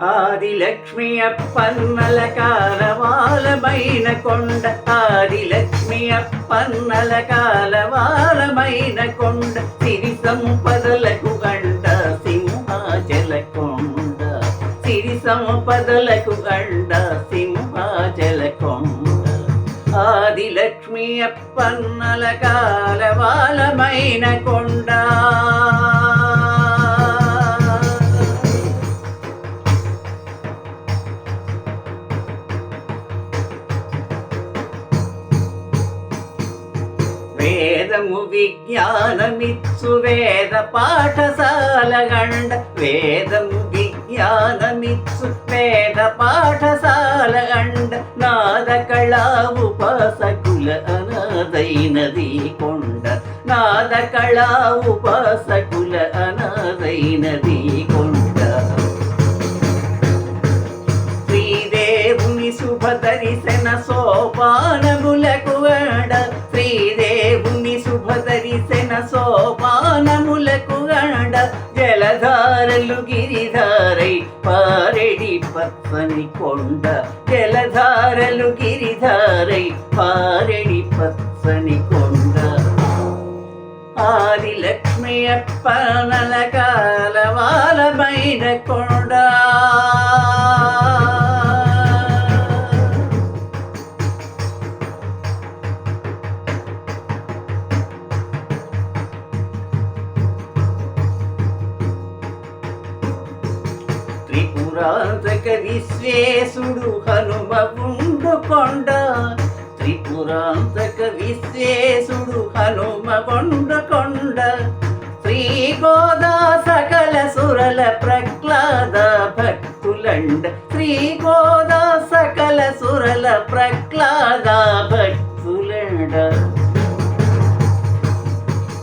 ఆదిలక్ష్మి అప్పన్నల కాలవాలమైన కొండ, ఆదిలక్ష్మి అప్పన్నల కాలవాలమైన కొండ, సిరి సంపదలకు గండ సింహాచల కొండ, సిరి సంపదలకు గండ సింహాచల కొండ. ఆదిలక్ష్మి అప్పన్నల కాలవాలమైన కొండ. వేదము విజ్ఞానమిచ్చు వేద పాఠశాల గండ, వేదము విజ్ఞానమిచ్చు వేద పాఠశాల గండ, నాద కళా ఉపాసకుల అనాదైనది కొండ, నాద కళా ఉపాసకుల అనాదైనది కొండ. శ్రీదేవుని శుభ దర్శన సోపానములకు గండ, శ్రీదేవుని శుభ దర్శన సోపానములకు గండ, జలధారలు గిరిధారై పారెడి పచ్చని కొండ, జలధారలు గిరిధారై పారెడి పచ్చని కొండ. ఆదిలక్ష్మి అప్పన్నల కాలవాలమైన కొండ. త్రిపురాంతక విశ్వేశుడు హనుమ ఉండు కొండ, త్రిపురాంతక విశ్వేశుడు హనుమ కొండ కొండ, శ్రీగోదా సకల సురల ప్రహ్లాద భక్తులండ, శ్రీగోదా సకల సురల ప్రహ్లాద భక్తులండ.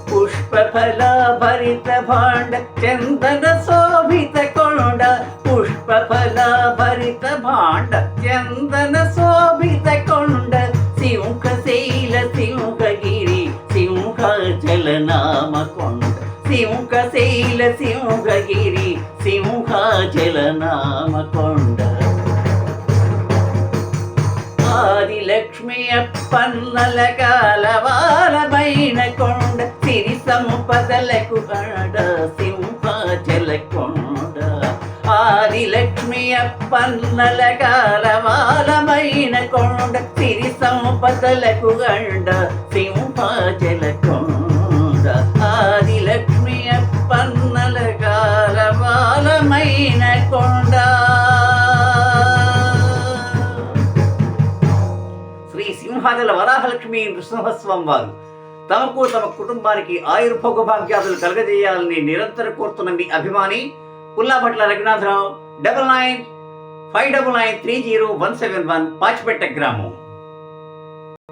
పుష్పఫల భరిత భాండ చందన శోభిత కొండ, పుష్పఫల భరిత భాండ చందన శోభిత కొండ, సింహశైల సింహగిరి సింహాచల నామ కొండ, సింహశైల సింహగిరి సింహాచల నామ కొండ. ఆదిలక్ష్మి అప్పన్నల కాలవాలమైన కొండ, సిరి సంపదలకు గండ సింహాచల కొండ. ఆదిలక్ష్మి అప్పన్నల కాలవాలమైన కొండ, సిరి సంపదలకు గండ సింహాచల కొండ. ఆదిలక్ష్మి అప్పన్నల కాలవాలమైన కొండ. శ్రీ సింహాచల వరాహలక్ష్మి నృసింహస్వామి వారు తమకు తమ కుటుంబానికి ఆయుర్భోగభాగ్యాదులు కలగజేయాలని నిరంతరం కోరుతున్న మీ అభిమాని పుల్లాభట్ల రఘునాథరావు. 9959930171 పాచిపెట్ట గ్రామం.